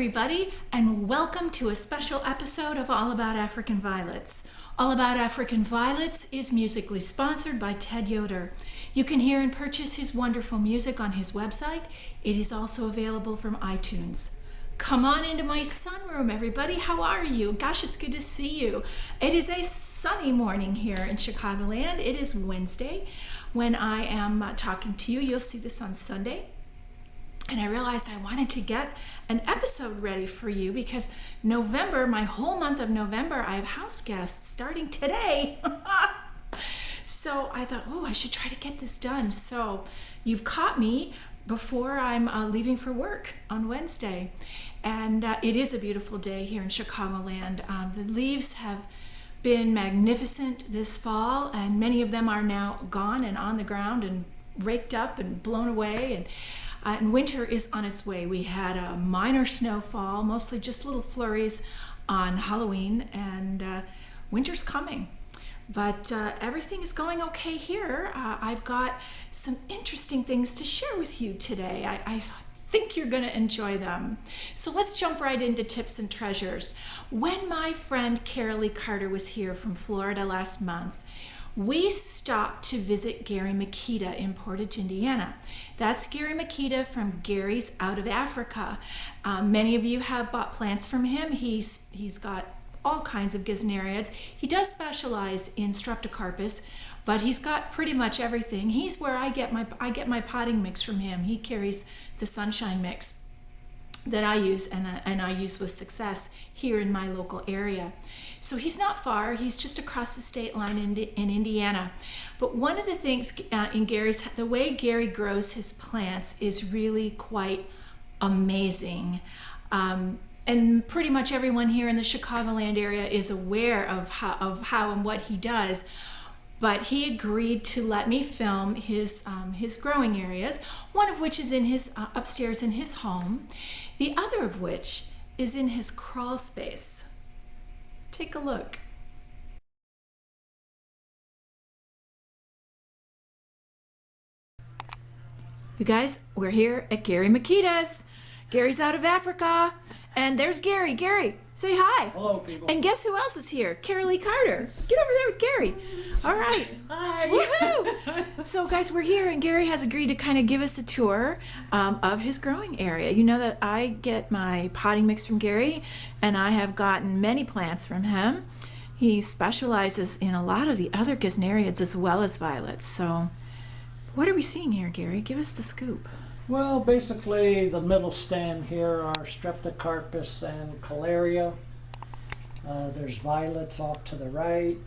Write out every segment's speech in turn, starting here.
everybody, and welcome to a special episode of All About African Violets. All About African Violets is musically sponsored by Ted Yoder. You can hear and purchase his wonderful music on his website. It is also available from iTunes. Come on into my sunroom, everybody. How are you? Gosh, it's good to see you. It is a sunny morning here in Chicagoland. It is Wednesday when I am talking to you. You'll see this on Sunday. And I realized I wanted to get an episode ready for you because November, my whole month of November, I have house guests starting today. So I thought, I should try to get this done. So you've caught me before I'm leaving for work on Wednesday. And it is a beautiful day here in Chicagoland. The leaves have been magnificent this fall, and many of them are now gone and on the ground and raked up and blown away. And winter is on its way. We had a minor snowfall, mostly just little flurries on Halloween, and winter's coming. But everything is going okay here. I've got some interesting things to share with you today. I think you're going to enjoy them. So let's jump right into tips and treasures. When my friend Carolee Carter was here from Florida last month, we stopped to visit Gary Makita in Portage, Indiana. That's Gary Makita from Gary's Out of Africa. Many of you have bought plants from him. He's got all kinds of gesneriads. He does specialize in streptocarpus, but he's got pretty much everything. He's where I get my potting mix from him. He carries the sunshine mix that I use, and I use with success here in my local area. So he's not far. He's just across the state line in Indiana. But one of the things in the way Gary grows his plants is really quite amazing. And pretty much everyone here in the Chicagoland area is aware of how and what he does. But he agreed to let me film his growing areas, one of which is in his upstairs in his home, the other of which is in his crawl space. Take a look. You guys, we're here at Gary Makita's. Gary's Out of Africa. And there's Gary. Gary, say hi. Hello, people. And guess who else is here? Carolee Carter. Get over there with Gary. All right. Hi. Woohoo! So, guys, we're here, and Gary has agreed to kind of give us a tour of his growing area. You know that I get my potting mix from Gary, and I have gotten many plants from him. He specializes in a lot of the other gesneriads as well as violets. So, what are we seeing here, Gary? Give us the scoop. Well, basically, the middle stand here are streptocarpus and calaria. There's violets off to the right.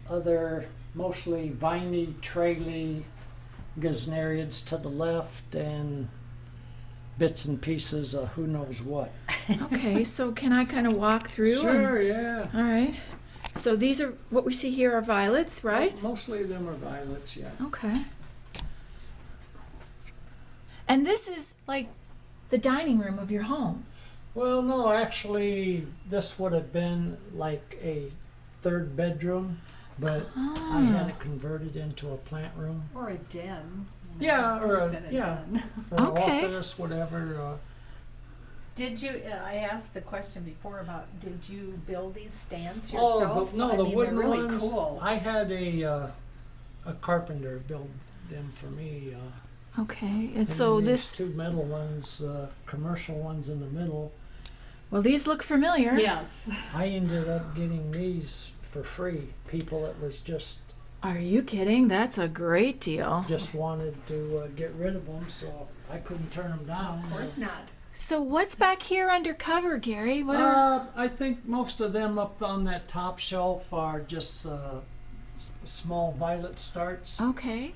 Other mostly viney, traily gesneriads to the left, and bits and pieces of who knows what. Okay, so can I kind of walk through? Sure, yeah. All right. So these are, what we see here are violets, right? Mostly of them are violets, yeah. Okay. And this is like the dining room of your home. Well, no, actually, this would have been like a third bedroom, but I had it converted into a plant room. Or a den. Yeah, or a Den. or an Okay. office, whatever. Did you, I asked the question before about, did you build these stands Oh, yourself? no, I the mean, wooden they're really ones. cool. I had a carpenter build them for me. Okay, and and so these this, two metal ones, commercial ones in the middle. well, these look familiar. Yes. I ended up getting these for free. People that was just Are you kidding? That's a great deal. wanted to get rid of them, so I couldn't turn them down. Of course not. So what's back here under cover, Gary? What are? I think most of them up on that top shelf are just small violet starts. Okay,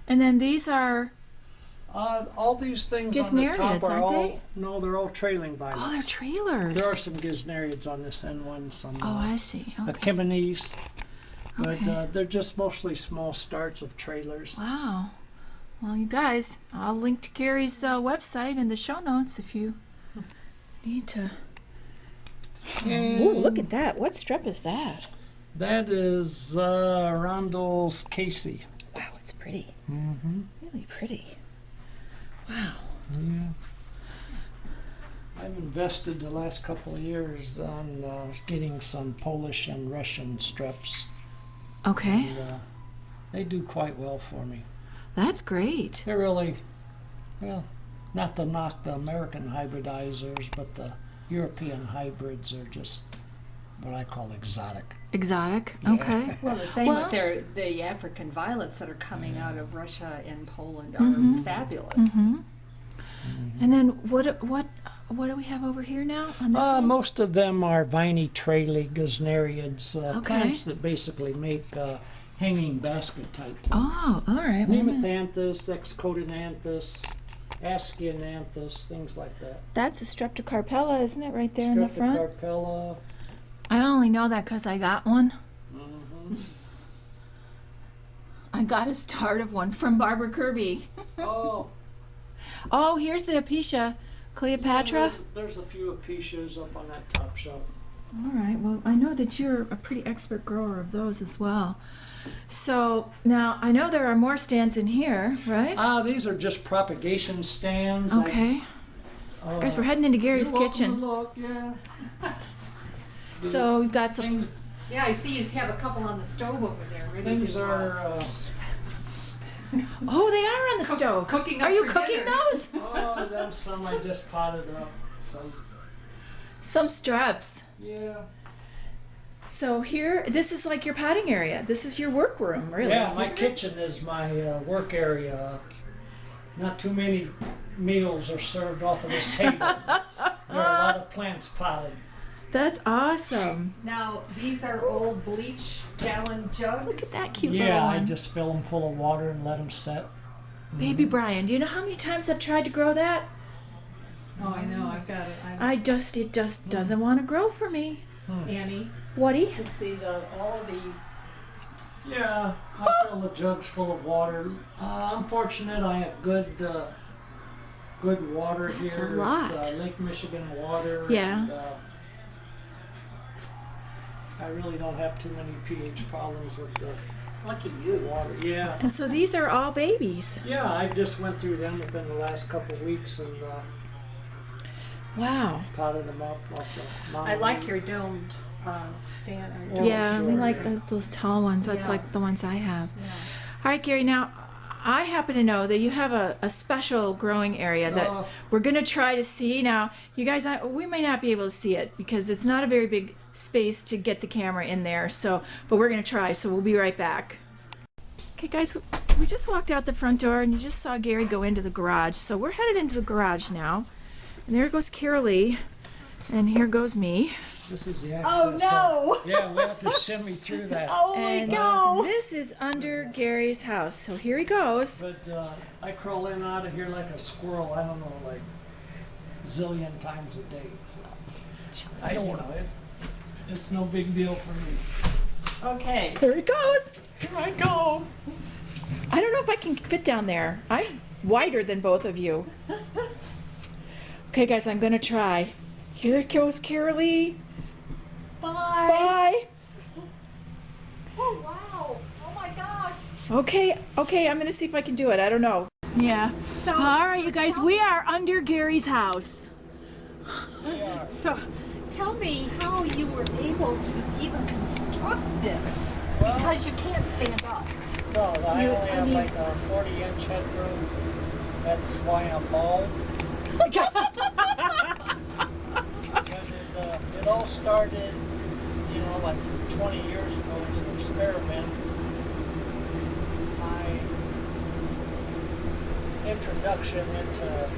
and then these are. All these things on the top Gesneriads, are aren't all they? no, they're all trailing violets. Oh, they're trailers. There are some gesneriads on this end one, some Oh, I see. Okay. Achimenies, but Okay. they're just mostly small starts of trailers. Wow. Well, you guys, I'll link to Gary's website in the show notes if you need to. And Oh, look at that. What strep is that? that is Rondell's Casey. Wow, it's pretty. Mm-hmm. Really pretty. Wow. Yeah. I've invested the last couple of years on getting some Polish and Russian strips. Okay, And, they do quite well for me. that's great. They're really, well, not to knock the American hybridizers, but the European hybrids are just what I call exotic. Exotic. Yeah. Okay. Well, the same Well- with the African violets that are coming out of Russia and Poland are Mhm. fabulous. Mm-hmm. And then what do we have over here now on this? thing? Most of them are viney trailing gesneriids, Okay. plants that basically make hanging basket type plants. Oh, all right. Wait a minute. Nemathanthus, Excodinanthus, Asciananthus, things like that. That's a Streptocarpella, isn't it, right there in the front? Streptocarpella. I only know that because I got one. Mhm. I got a start of one from Barbara Kirby. Oh, Oh, here's the Apicia Cleopatra. There's a few Apicias up on that top shelf. All right. Well, I know that you're a pretty expert grower of those as well. So now I know there are more stands in here, right? These are just propagation stands. Okay. Guys, we're heading into Gary's you're welcome to kitchen. Look, yeah. So we've got some. Things, Yeah, I see you have a couple on the stove over there. Ready things to, are. Oh, they are on the stove. cooking up Are you for cooking dinner. those? Oh, them some I just potted up. Some, Some straps. yeah. So here, this is like your patting area. This is your workroom, really. Yeah, my isn't it? kitchen is my work area. Not too many meals are served off of this table. There are a lot of plants potted. That's awesome. Now, these are old bleach gallon jugs. Look at that cute little Yeah, one. I just fill them full of water and let them set. Baby Brian, do you know how many times I've tried to grow that? Oh, I know. I've got it. It just doesn't want to grow for me. Annie, Whatty? to see all of the. Yeah, I fill the jugs full of water. I'm fortunate I have good water That's here. a lot. It's Lake Michigan water. Yeah. And, I really don't have too many pH problems with the Lucky you. water. Yeah. And so these are all babies. Yeah, I just went through them within the last couple of weeks and Wow. potted them up off the I like your domed stand. Oh, Yeah, we sure. like those tall ones. That's Yeah. like the ones I have. Yeah. All right, Gary, now I happen to know that you have a special growing area that Oh. we're going to try to see. Now, you guys, we may not be able to see it because it's not a very big space to get the camera in there. So, but we're going to try, so we'll be right back. Okay, guys, we just walked out the front door and you just saw Gary go into the garage. So we're headed into the garage now. And there goes Carolee, and here goes me. This is the access. Oh no! Yeah, we have to shimmy through that. Oh And no! this is under Gary's house. So here he goes. But I crawl in and out of here like a squirrel, I don't know, like zillion times a day. So I don't know it. It's no big deal for me. Okay. Here he goes. Here I go. I don't know if I can fit down there. I'm wider than both of you. Okay, guys, I'm gonna try. Here goes Carolee. Bye. Bye. Oh wow! Oh my gosh! Okay, I'm gonna see if I can do it. I don't know. Yeah. So, All right, you guys, we are under Gary's house. So, tell me how you were able to even construct this because you can't stand up. No, I You- only I have mean- like a 40-inch headroom. That's why I'm bald. And it all started, like 20 years ago as an experiment. My introduction into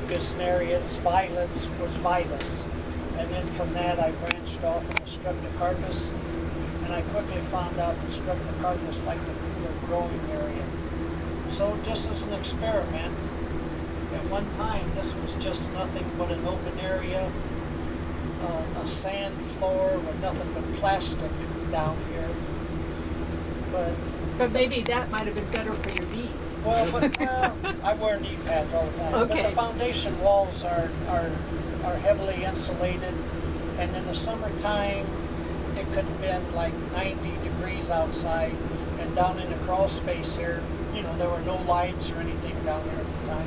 Gesnerians, violets, was violets. And then from that I branched off into Streptocarpus, and I quickly found out that Streptocarpus liked the cooler growing area. So just as an experiment, at one time this was just nothing but an open area, a sand floor with nothing but plastic down here. But maybe that might have been better for your bees. I wear knee pads all the time. Okay. But the foundation walls are heavily insulated, and in the summertime it could have been like 90 degrees outside, and down in the crawl space here, there were no lights or anything down there at the time.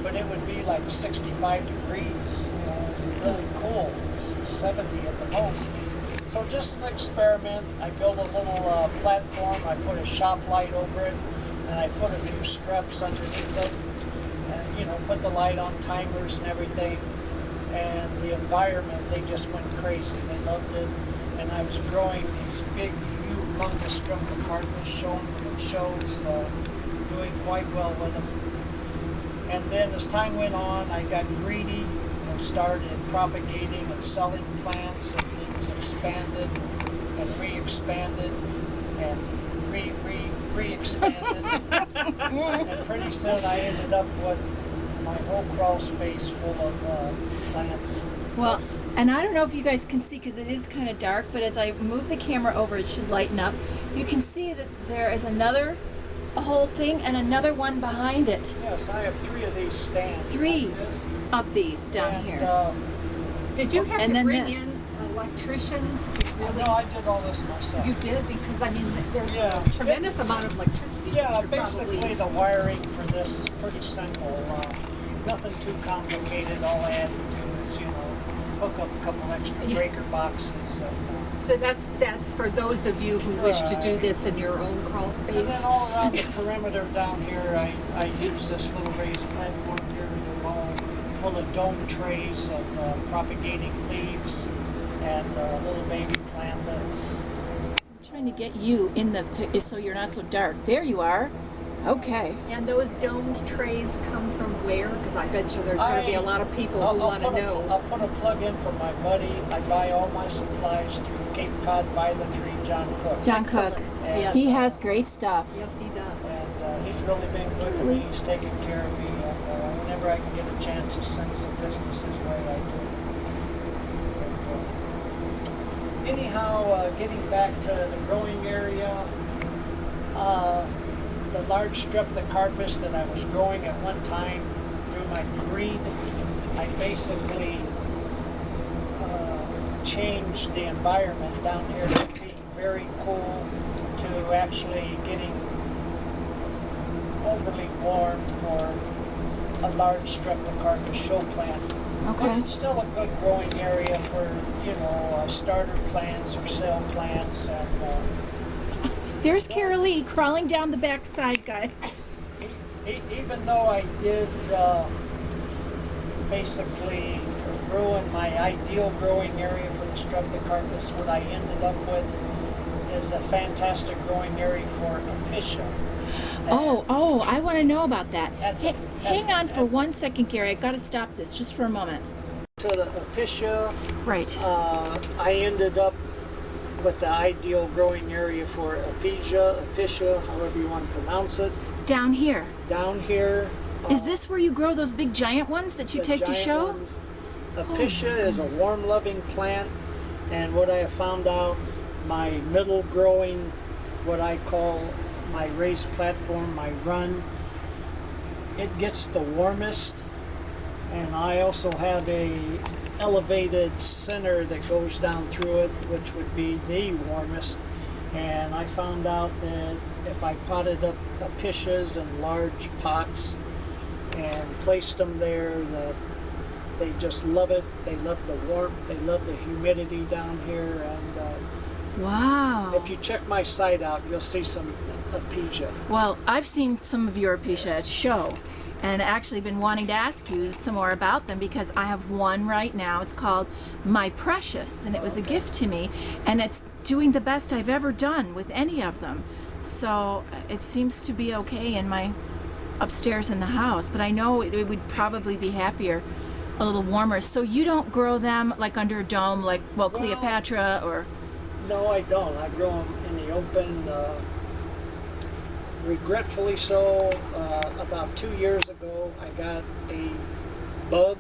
but it would be like 65 degrees. You know, it's really cool. It's 70 at the most. So just an experiment. I built a little platform. I put a shop light over it, and I put a few straps underneath it, and you know, put the light on timers and everything. And the environment, they just went crazy. They loved it. And I was growing these big, humongous streptocarpus, showing them in shows, doing quite well with them. And then as time went on, I got greedy and started propagating and selling plants, and things expanded and re-expanded and re-expanded. And pretty soon I ended up with my whole crawl space full of plants. Well, and I don't know if you guys can see because it is kind of dark, but as I move the camera over, it should lighten up. You can see that there is a whole thing, and another one behind it. Yes, I have 3 of these stands. 3 like this. of these down And, here. Did you have And to then bring this. in electricians to really? No, I did all this myself. You did, because I mean, there's Yeah. a tremendous amount of electricity. Yeah, that you're basically probably, the wiring for this is pretty simple. Nothing too complicated. All I had to do is, you know, hook up a couple extra Yeah. breaker boxes. And, but that's for those of you who wish to do this in your own crawl and space. then all around the perimeter down here, I use this little raised platform here. They're all full of dome trays of propagating leaves and little baby plantlets. I'm trying to get you in the so you're not so dark. There you are. Okay. And those domed trays come from where? Because I bet you there's going to be a lot of people who want to know. I'll put a plug in for my buddy. I buy all my supplies through Cape Cod Violetry, John Cook. John Cook. Excellent. Yes. He has great stuff. Yes, he does. And he's really been good to me. He's taken care of me. And whenever I can get a chance to send some business his way, I do. But, anyhow, getting back to the growing area, the large streptocarpus that I was growing at one time through my greed, I basically changed the environment down here from being very cool to actually getting overly warm for a large streptocarpus show plant. But Okay. it's still a good growing area for, you know, starter plants or cell plants. And There's Carol Lee crawling down the backside, guys. even though I did basically ruin my ideal growing area for the streptocarpus, what I ended up with is a fantastic growing area for Apicia. Oh, I want to know about that. At the- Hang on for 1 second, Gary. I've got to stop this just for a moment. To the Apicia, Right. I ended up with the ideal growing area for Apicia, however you want to pronounce it. Down here. Down here. Is this where you grow those big giant ones that you the take to giant show? ones. Apicia is goodness. a warm-loving plant, and what I have found out, my middle growing, what I call my raised platform, my run, it gets the warmest, and I also have a elevated center that goes down through it, which would be the warmest. And I found out that if I potted up Apicias in large pots and placed them there, that they just love it. They love the warmth. They love the humidity down here. And Wow. if you check my site out, you'll see some Apicia. Well, I've seen some of your apicia at show, and actually been wanting to ask you some more about them because I have one right now. It's called My Precious, and it was a gift to me, and it's doing the best I've ever done with any of them. So it seems to be okay in my upstairs in the house, but I know it would probably be happier a little warmer. So you don't grow them like under a dome, like Cleopatra or. No, I don't. I grow them in the open. Regretfully so, about 2 years ago, I got a bug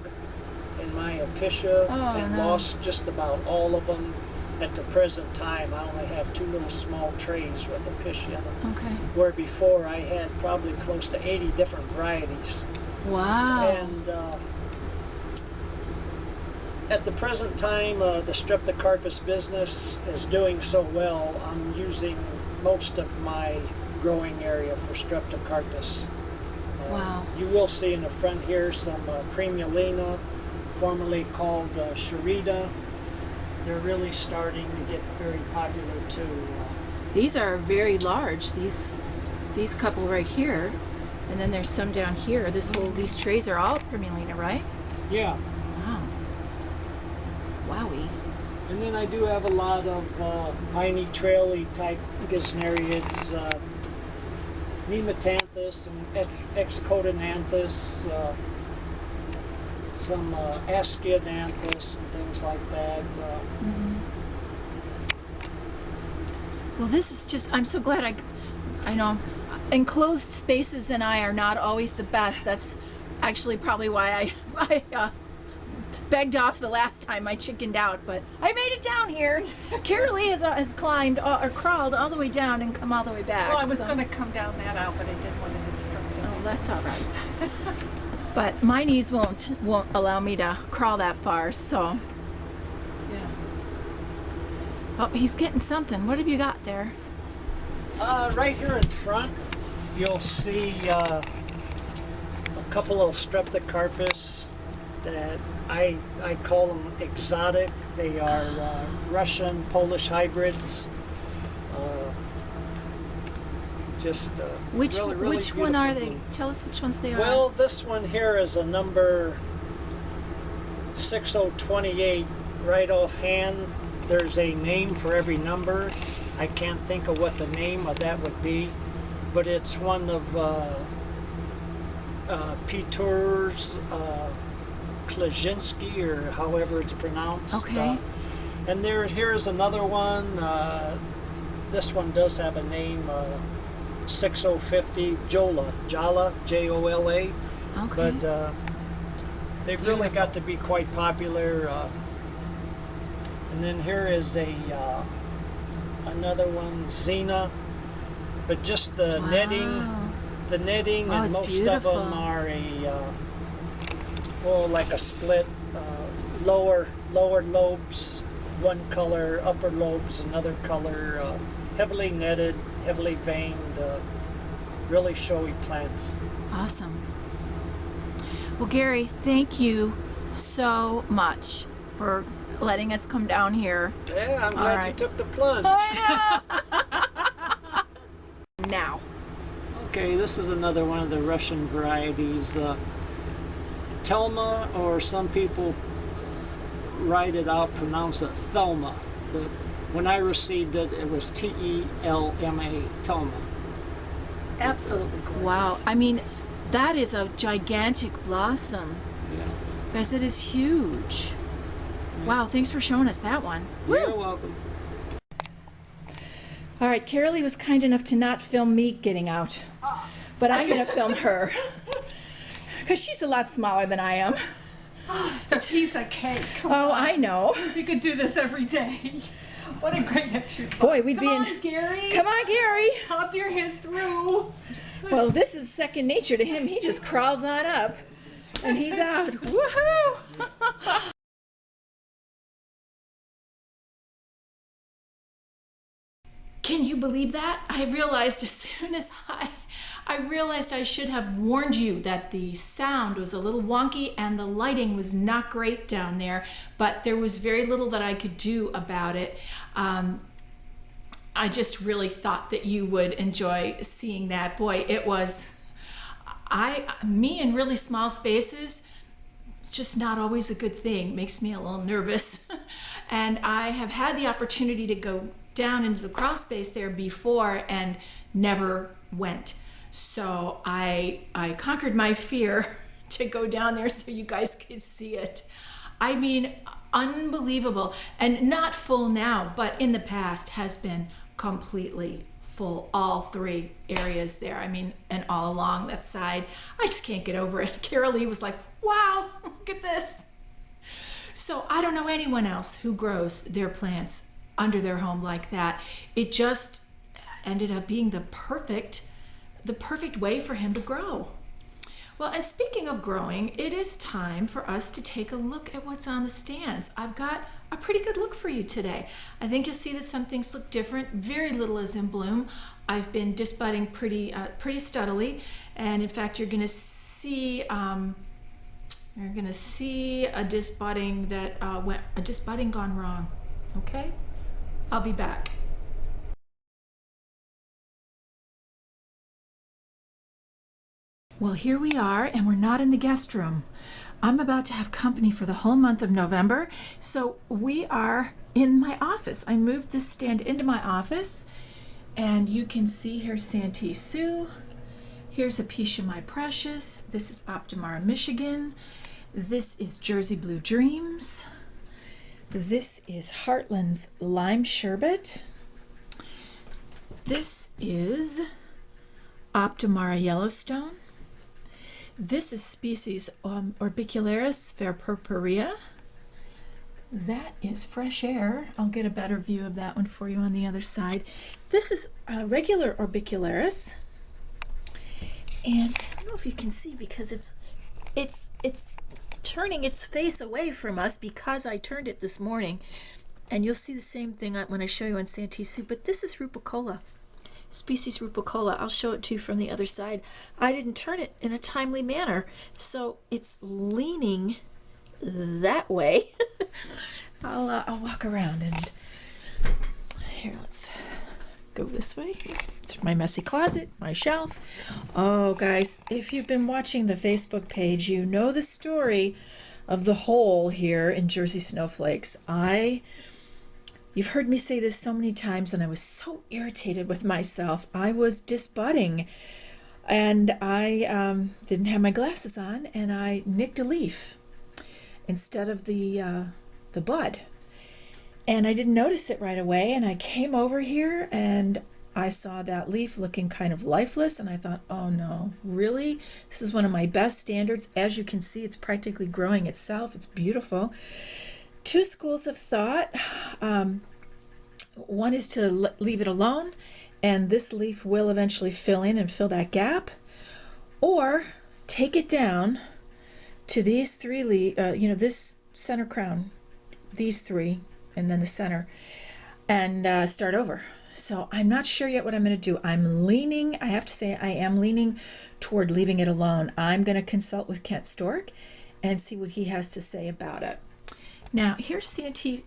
in my Apicia and no. lost just about all of them. At the present time, I only have 2 little small trays with Apicia in them, Okay. where before I had probably close to 80 different varieties. Wow. And at the present time, the streptocarpus business is doing so well, I'm using most of my growing area for streptocarpus. Wow. You will see in the front here some Primulina, formerly called Sharita. They're really starting to get very popular too. These are very large. These couple right here, and then there's some down here. These trays are all Primulina, right? Yeah. Wow. Wowie. And then I do have a lot of piney, traily type gesneriids, Nematanthus and Excodonanthus, some Asciadanthus and things like that. Well, this is just, I'm so glad I know enclosed spaces and I are not always the best. That's actually probably why I begged off the last time I chickened out, but I made it down here. Carolee has climbed or crawled all the way down and come all the way back. Well, I was so- going to come down that out, but I didn't want to disrupt it. Oh, that's all right. But my knees won't allow me to crawl that far, so. Yeah. Oh, he's getting something. What have you got there? Right here in front, you'll see a couple of Streptocarpus that I call them exotic. They are Russian, Polish hybrids. Which really which one are they? beautiful. Tell us which ones they are. Well, this one here is a number 6028 right offhand. There's a name for every number. I can't think of what the name of that would be, but it's one of Peter's Klaczynski, or however it's pronounced. Okay. And here's another one. This one does have a name, 6050 Jola, Jola, okay. but they've really got to be quite popular. And then here is another one, Xena, but just the Wow. netting, Oh, and it's most beautiful. of them are like a split, lower lobes, one color, upper lobes another color, heavily netted, heavily veined, really showy plants. Awesome. Well, Gary, thank you so much for letting us come down here. Yeah, I'm All glad you right. took the plunge. I know. Now. Okay, this is another one of the Russian varieties. Telma, or some people write it out, pronounce it Thelma. But when I received it, it was Telma, Telma. Absolutely gorgeous. Wow. I mean, that is a gigantic blossom. Yeah. Guys, that is huge. Wow, thanks for showing us that one. You're welcome. All right, Carolee was kind enough to not film me getting out, but I'm going to film her because she's a lot smaller than I am. It's a piece of cake. Come Oh, on. I know. You could do this every day. What a great exercise. Boy, we'd Come be on, in. Gary. Come on, Gary. Pop your head through. Well, this is second nature to him. He just crawls on up, and he's out. Woohoo! Can you believe that? I realized as soon as I realized I should have warned you that the sound was a little wonky and the lighting was not great down there, but there was very little that I could do about it. I just really thought that you would enjoy seeing that. Boy, it was, me in really small spaces, it's just not always a good thing. Makes me a little nervous. And I have had the opportunity to go down into the crawl space there before and never went. So I conquered my fear to go down there so you guys could see it. I mean, unbelievable. And not full now, but in the past has been completely full, all three areas there. I mean, and all along that side. I just can't get over it. Carolee was like, wow, look at this. So I don't know anyone else who grows their plants under their home like that. It just ended up being the perfect way for him to grow. Well, and speaking of growing, it is time for us to take a look at what's on the stands. I've got a pretty good look for you today. I think you'll see that some things look different. Very little is in bloom. I've been disbudding pretty steadily, and in fact, you're going to see a disbudding that went a disbudding gone wrong. Okay, I'll be back. Well, here we are, and we're not in the guest room. I'm about to have company for the whole month of November, so we are in my office. I moved this stand into my office, and you can see here's Santee Sue. Here's Apisha My Precious. This is Optimara, Michigan. This is Jersey Blue Dreams. This is Heartland's Lime Sherbet. This is Optimara Yellowstone. This is species Orbicularis verpurpurea. That is Fresh Air. I'll get a better view of that one for you on the other side. This is regular Orbicularis. And I don't know if you can see because it's turning its face away from us because I turned it this morning. And you'll see the same thing when I show you on Santee Sue. But this is Rupicola. Species Rupicola. I'll show it to you from the other side. I didn't turn it in a timely manner, so it's leaning that way. I'll walk around and here, let's go this way. It's my messy closet, my shelf. Oh, guys, if you've been watching the Facebook page, you know the story of the hole here in Jersey Snowflakes. You've heard me say this so many times, and I was so irritated with myself. I was disbudding, and I didn't have my glasses on, and I nicked a leaf instead of the bud. And I didn't notice it right away, and I came over here, and I saw that leaf looking kind of lifeless, and I thought, oh no, really? This is one of my best standards. As you can see, it's practically growing itself. It's beautiful. Two schools of thought. One is to leave it alone, and this leaf will eventually fill in and fill that gap, or take it down to these three this center crown, these three, and then the center, and start over. So I'm not sure yet what I'm going to do. I have to say, I am leaning toward leaving it alone. I'm going to consult with Kent Stork and see what he has to say about it. Now, here's Santee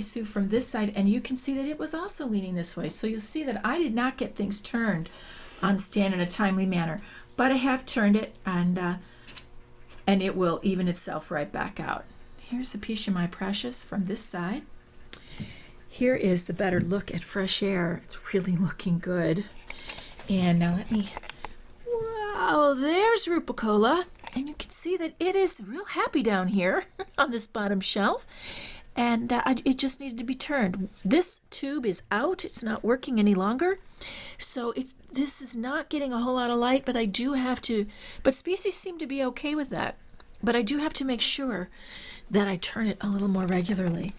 Sue from this side, and you can see that it was also leaning this way. So you'll see that I did not get things turned on the stand in a timely manner, but I have turned it, and it will even itself right back out. Here's Apisha My Precious from this side. Here is the better look at Fresh Air. It's really looking good. And now wow, there's Rupicola. And you can see that it is real happy down here on this bottom shelf. And it just needed to be turned. This tube is out. It's not working any longer. So this is not getting a whole lot of light, but I do have to, but species seem to be okay with that. But I do have to make sure that I turn it a little more regularly.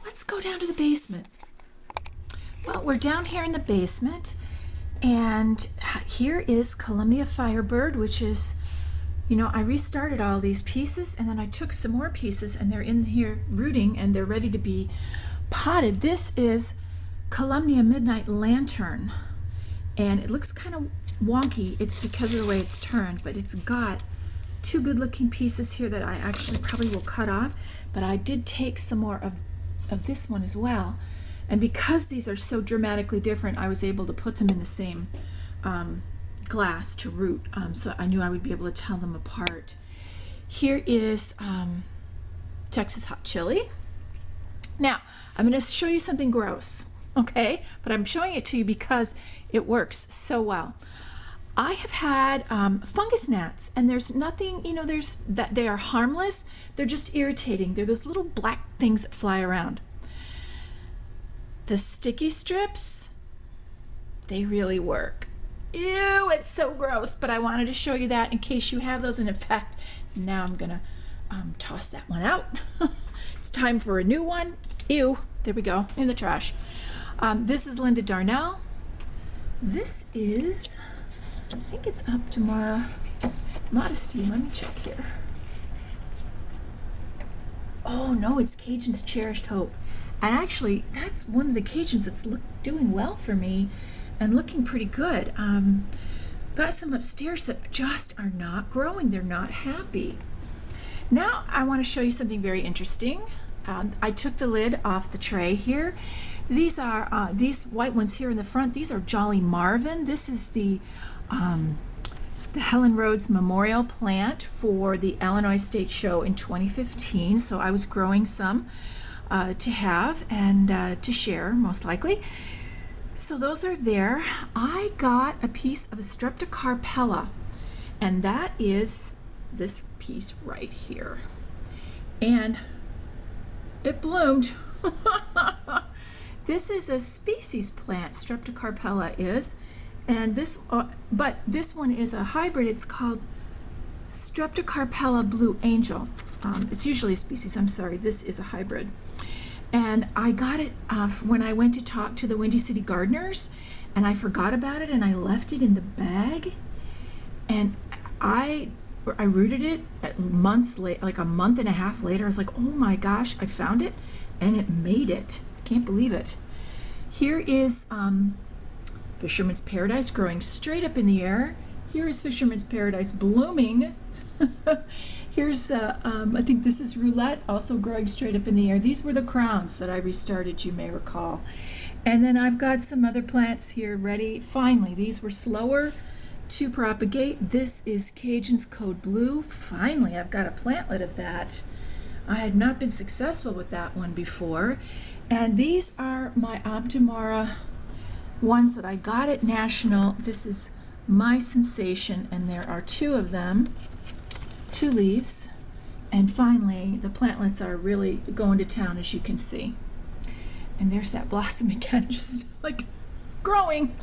Let's go down to the basement. Well, we're down here in the basement, and here is Columnia Firebird, which is, I restarted all these pieces, and then I took some more pieces, and they're in here rooting, and they're ready to be potted. This is Columnia Midnight Lantern, and it looks kind of wonky. It's because of the way it's turned, but it's got two good-looking pieces here that I actually probably will cut off, but I did take some more of this one as well. And because these are so dramatically different, I was able to put them in the same glass to root, so I knew I would be able to tell them apart. Here is Texas Hot Chili. Now, I'm going to show you something gross, okay? But I'm showing it to you because it works so well. I have had fungus gnats, and there's nothing, they are harmless. They're just irritating. They're those little black things that fly around. The sticky strips, they really work. Ew, it's so gross, but I wanted to show you that in case you have those, and in fact, now I'm gonna toss that one out. It's time for a new one. Ew, there we go, in the trash. This is Linda Darnell. This is, I think it's Optimara Modesty, let me check here. Oh no, it's Cajun's Cherished Hope. And actually, that's one of the Cajuns that's doing well for me and looking pretty good. Got some upstairs that just are not growing. They're not happy. Now I want to show you something very interesting. I took the lid off the tray here. These are these white ones here in the front. These are Jolly Marvin. This is the Helen Rhodes Memorial plant for the Illinois State Show in 2015. So I was growing some to have and to share, most likely. So those are there. I got a piece of a Streptocarpella, and that is this piece right here. And it bloomed. This is a species plant, Streptocarpella is, and this, but this one is a hybrid. It's called Streptocarpella Blue Angel. It's usually a species, I'm sorry. This is a hybrid. And I got it when I went to talk to the Windy City gardeners, and I forgot about it, and I left it in the bag, and I rooted it months late, like a month and a half later. I was like, oh my gosh, I found it, and it made it. I can't believe it. Here is Fisherman's Paradise growing straight up in the air. Here is Fisherman's Paradise blooming. Here's, I think this is Roulette, also growing straight up in the air. These were the crowns that I restarted, you may recall. And then I've got some other plants here ready. Finally, these were slower to propagate. This is Cajun's Code Blue. Finally, I've got a plantlet of that. I had not been successful with that one before. And these are my Optimara ones that I got at National. This is My Sensation, and there are two of them. 2 leaves, and finally the plantlets are really going to town, as you can see. And there's that blossom again, just like growing.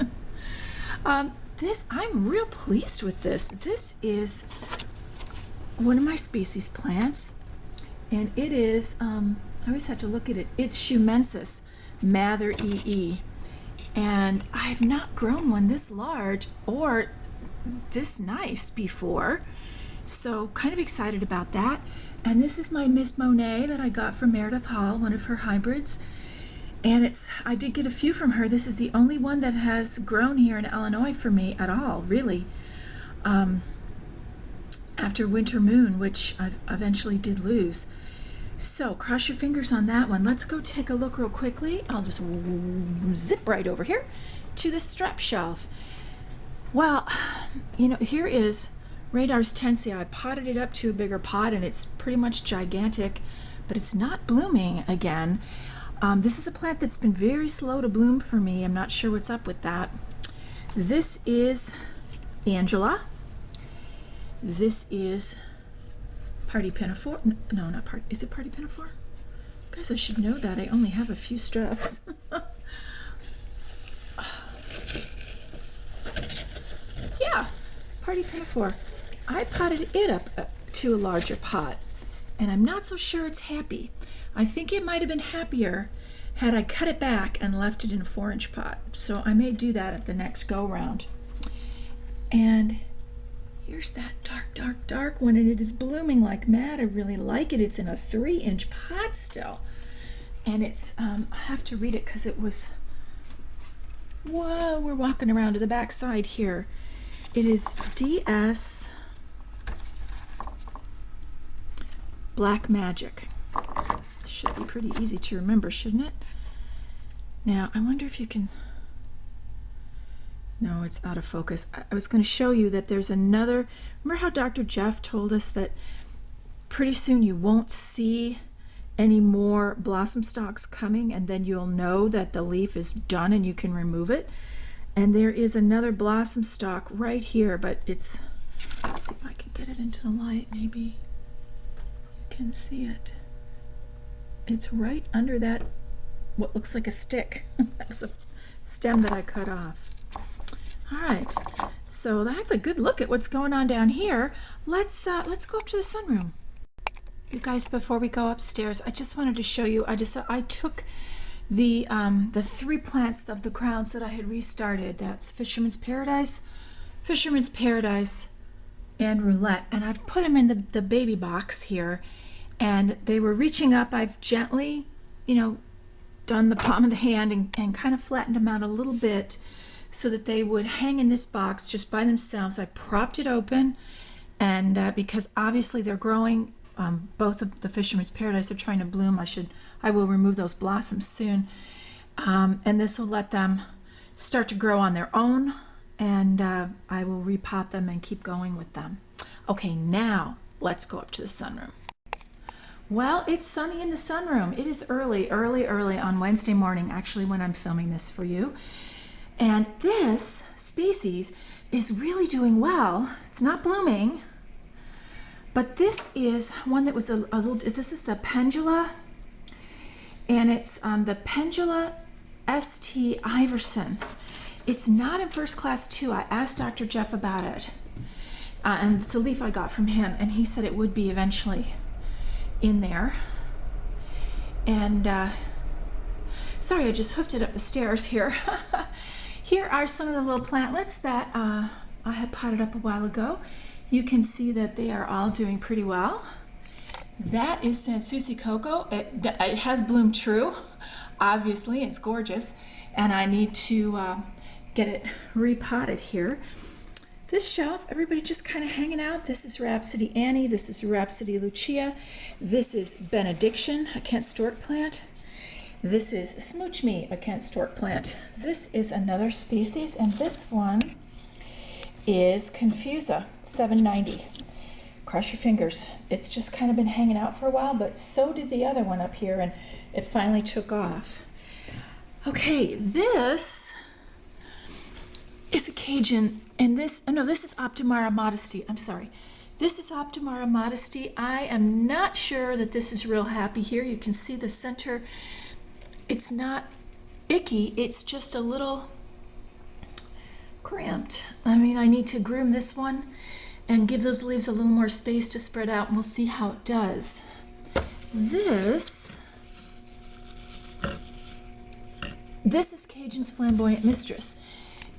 This, I'm real pleased with this. This is one of my species plants, and it is, I always have to look at it, it's Shumensis Mather EE. And I've not grown one this large or this nice before. So kind of excited about that. And this is my Miss Monet that I got from Meredith Hall, one of her hybrids. And I did get a few from her. This is the only one that has grown here in Illinois for me at all, really. After Winter Moon, which I eventually did lose. So cross your fingers on that one. Let's go take a look real quickly. I'll just zip right over here to the strep shelf. Well, you know, here is Radar's Tensia. I potted it up to a bigger pot, and it's pretty much gigantic, but it's not blooming again. This is a plant that's been very slow to bloom for me. I'm not sure what's up with that. This is Angela. This is Party Pinafore. No, not Party. Is it Party Pinafore? Guys, I should know that. I only have a few streps. Yeah, Party Pinafore. I potted it up to a larger pot, and I'm not so sure it's happy. I think it might have been happier had I cut it back and left it in a 4-inch pot. So I may do that at the next go round. And here's that dark one, and it is blooming like mad. I really like it. It's in a 3-inch pot still. And it's, I have to read it because it was, whoa, we're walking around to the back side here. It is DS Black Magic. This should be pretty easy to remember, shouldn't it? Now, I wonder if you can... No, it's out of focus. I was going to show you that there's another... Remember how Dr. Jeff told us that pretty soon you won't see any more blossom stalks coming, and then you'll know that the leaf is done and you can remove it? And there is another blossom stalk right here, but it's... Let's see if I can get it into the light, maybe. Can see it. It's right under that, what looks like a stick. That was a stem that I cut off. All right, so that's a good look at what's going on down here. Let's go up to the sunroom. You guys, before we go upstairs, I just wanted to show you. I took the 3 plants of the crowns that I had restarted. That's Fisherman's Paradise, and Roulette, and I've put them in the baby box here, and they were reaching up. I've gently, done the palm of the hand and kind of flattened them out a little bit so that they would hang in this box just by themselves. I propped it open, and because obviously they're growing, both of the Fisherman's Paradise are trying to bloom. I will remove those blossoms soon, and this will let them start to grow on their own, and I will repot them and keep going with them. Okay, now let's go up to the sunroom. Well, it's sunny in the sunroom. It is early on Wednesday morning, actually, when I'm filming this for you. And this species is really doing well. It's not blooming, but this is one that was a little, this is the Pendula, and it's the Pendula St. Iverson. It's not in First Class 2. I asked Dr. Jeff about it, and it's a leaf I got from him, and he said it would be eventually in there. And sorry, I just hoofed it up the stairs here. Here are some of the little plantlets that I had potted up a while ago. You can see that they are all doing pretty well. That is Sans Souci Coco. It has bloomed true, obviously. It's gorgeous, and I need to get it repotted here. This shelf, everybody just kind of hanging out. This is Rhapsody Annie. This is Rhapsody Lucia. This is Benediction, a Kent Stork plant. This is Smooch Me, a Kent Stork plant. This is another species, and this one is Confusa 790. Cross your fingers. It's just kind of been hanging out for a while, but so did the other one up here, and it finally took off. Okay, this is a Cajun, and this is Optimara Modesty. I'm sorry. This is Optimara Modesty. I am not sure that this is real happy here. You can see the center. It's not icky. It's just a little cramped. I mean, I need to groom this one and give those leaves a little more space to spread out, and we'll see how it does. This is Cajun's Flamboyant Mistress.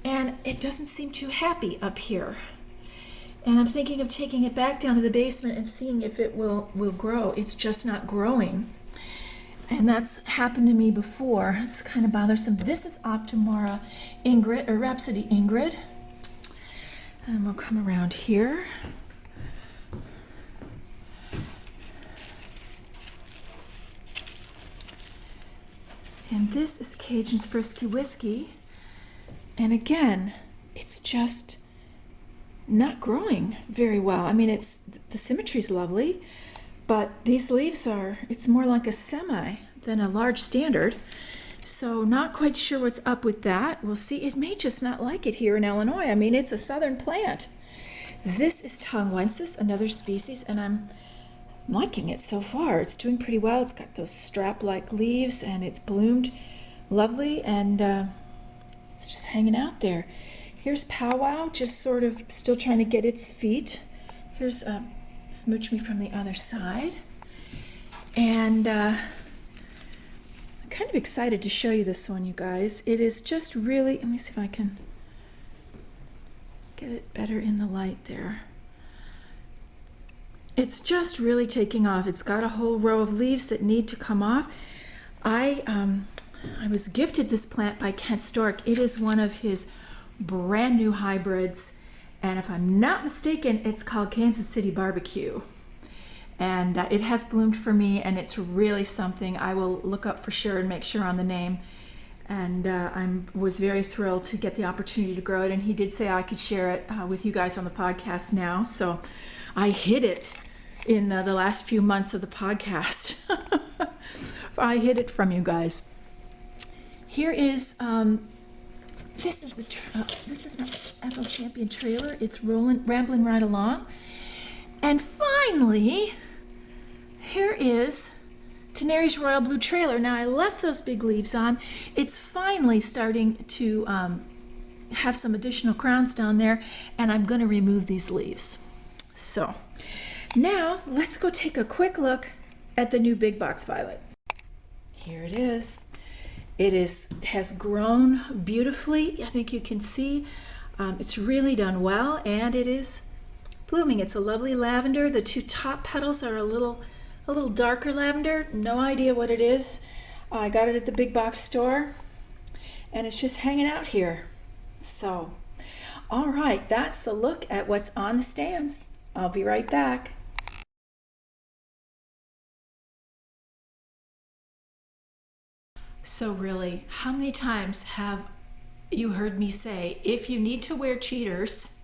And it doesn't seem too happy up here. And I'm thinking of taking it back down to the basement and seeing if it will grow. It's just not growing. And that's happened to me before. It's kind of bothersome. This is Optimara Ingrid, or Rhapsody Ingrid. And we'll come around here. And this is Cajun's Frisky Whiskey. And again, it's just not growing very well. I mean, the symmetry's lovely, but these leaves it's more like a semi than a large standard. So not quite sure what's up with that. We'll see. It may just not like it here in Illinois. I mean, it's a southern plant. This is Tongwensis, another species, and I'm liking it so far. It's doing pretty well. It's got those strap-like leaves, and it's bloomed lovely, and it's just hanging out there. Here's Powwow, just sort of still trying to get its feet. Here's Smooch Me from the other side. And I'm kind of excited to show you this one, you guys. It is just really, let me see if I can get it better in the light there. It's just really taking off. It's got a whole row of leaves that need to come off. I was gifted this plant by Kent Stork. It is one of his brand new hybrids, and if I'm not mistaken, it's called Kansas City Barbecue. And it has bloomed for me, and it's really something. I will look up for sure and make sure on the name. And I was very thrilled to get the opportunity to grow it, and he did say I could share it with you guys on the podcast now. So I hid it in the last few months of the podcast. I hid it from you guys. Here is this is the FO Champion trailer. It's rambling right along. And finally, here is Teneri's Royal Blue Trailer. Now I left those big leaves on. It's finally starting to have some additional crowns down there, and I'm going to remove these leaves. So now let's go take a quick look at the new big box violet. Here it is. It has grown beautifully. I think you can see it's really done well, and it is blooming. It's a lovely lavender. The two top petals are a little darker lavender. No idea what it is. I got it at the big box store, and it's just hanging out here. So, all right, that's the look at what's on the stands. I'll be right back. So really, how many times have you heard me say, if you need to wear cheaters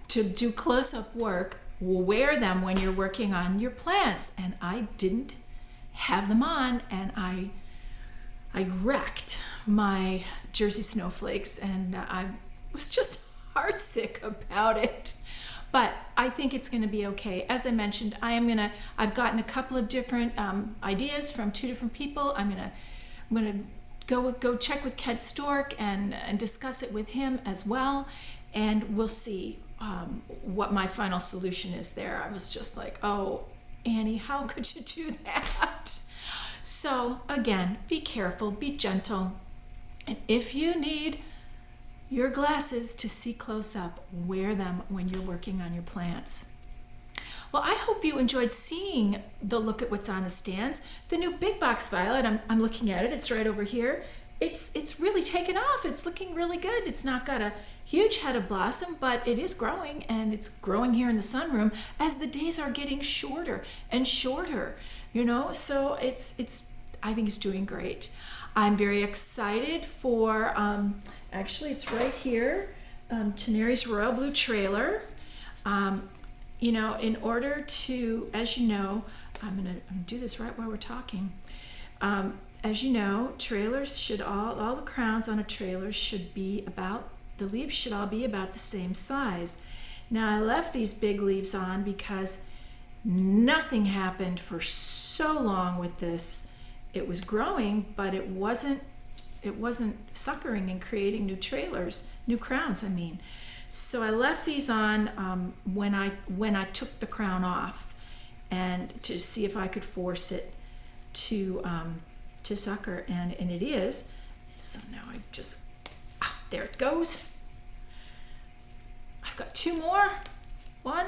to do close-up work, wear them when you're working on your plants? And I didn't have them on, and I wrecked my Jersey snowflakes, and I was just heartsick about it. But I think it's going to be okay. As I mentioned, I've gotten a couple of different ideas from two different people. I'm gonna go check with Ked Stork and discuss it with him as well, and we'll see what my final solution is there. I was just like, oh, Annie, how could you do that? So again, be careful, be gentle, and if you need your glasses to see close up, wear them when you're working on your plants. Well, I hope you enjoyed seeing the look at what's on the stands. The new big box violet, I'm looking at it, it's right over here. It's really taken off. It's looking really good. It's not got a huge head of blossom, but it is growing, and it's growing here in the sunroom as the days are getting shorter and shorter, so I think it's doing great. I'm very excited for, actually it's right here, Teneri's Royal Blue Trailer. In order to, as you know, I'm gonna do this right while we're talking. As you know, trailers should all the crowns on a trailer should be the leaves should all be about the same size. Now I left these big leaves on because nothing happened for so long with this. It was growing, but it wasn't suckering and creating new crowns, I mean. So I left these on when I took the crown off, and to see if I could force it to sucker, and it is. So now I just, there it goes. I've got two more. 1,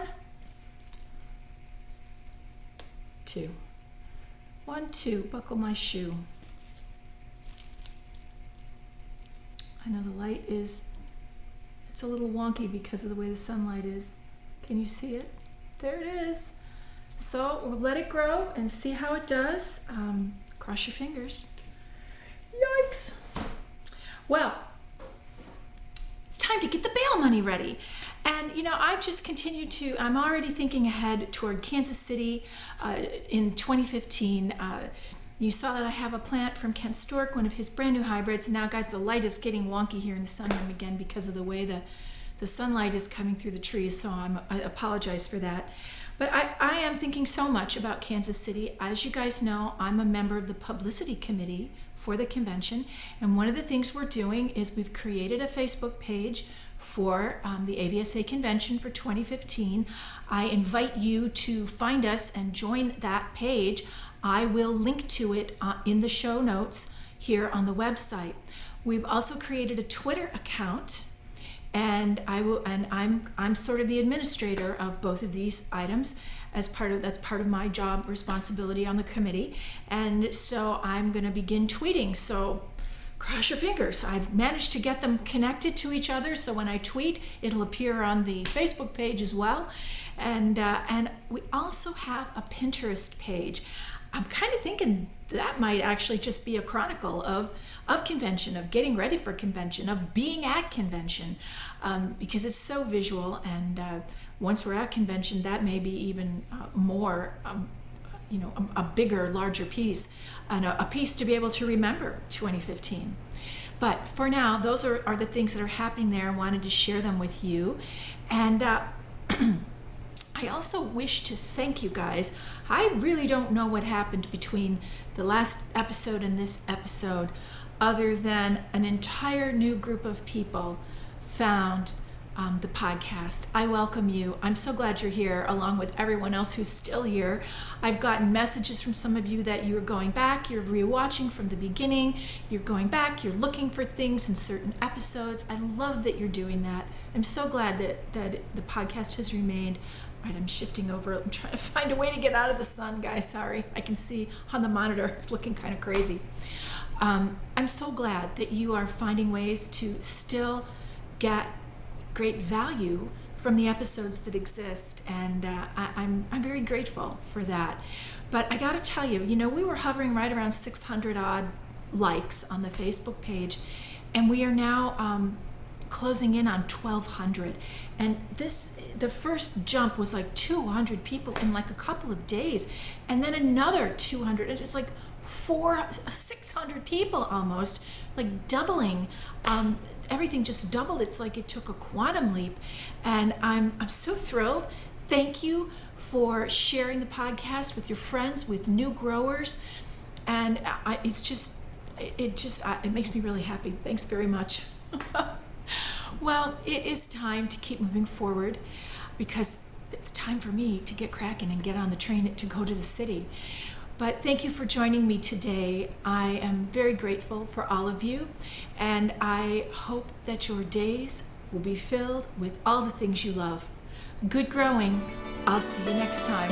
2. 1, 2, buckle my shoe. I know the light it's a little wonky because of the way the sunlight is. Can you see it? There it is. So we'll let it grow and see how it does. Cross your fingers. Yikes. Well, it's time to get the bail money ready. And I've just continued I'm already thinking ahead toward Kansas City in 2015. You saw that I have a plant from Kent Stork, one of his brand new hybrids. And now, guys, the light is getting wonky here in the sunroom again because of the way the sunlight is coming through the trees. So I apologize for that. But I am thinking so much about Kansas City. As you guys know, I'm a member of the publicity committee for the convention. And one of the things we're doing is we've created a Facebook page for the AVSA convention for 2015. I invite you to find us and join that page. I will link to it in the show notes here on the website. We've also created a Twitter account, and I'm sort of the administrator of both of these items that's part of my job responsibility on the committee. And so I'm going to begin tweeting. So cross your fingers. I've managed to get them connected to each other, so when I tweet, it'll appear on the Facebook page as well. And we also have a Pinterest page. I'm kind of thinking that might actually just be a chronicle of convention, of getting ready for convention, of being at convention, because it's so visual. And once we're at convention, that may be even more, a bigger, larger piece, and a piece to be able to remember 2015. But for now, those are the things that are happening there. I wanted to share them with you. And I also wish to thank you guys. I really don't know what happened between the last episode and this episode, other than an entire new group of people found the podcast. I welcome you. I'm so glad you're here, along with everyone else who's still here. I've gotten messages from some of you that you're going back, you're rewatching from the beginning, you're going back, you're looking for things in certain episodes. I love that you're doing that. I'm so glad that the podcast has remained. All right, I'm shifting over. I'm trying to find a way to get out of the sun, guys. Sorry. I can see on the monitor it's looking kind of crazy. I'm so glad that you are finding ways to still get great value from the episodes that exist, and I'm very grateful for that. But I got to tell you, we were hovering right around 600 odd likes on the Facebook page, and we are now closing in on 1,200. And the first jump was like 200 people in like a couple of days, and then another 200. It's like 600 people almost, like doubling. Everything just doubled. It's like it took a quantum leap, and I'm so thrilled. Thank you for sharing the podcast with your friends, with new growers, and it makes me really happy. Thanks very much. Well, it is time to keep moving forward, because it's time for me to get cracking and get on the train to go to the city. But thank you for joining me today. I am very grateful for all of you, and I hope that your days will be filled with all the things you love. Good growing. I'll see you next time.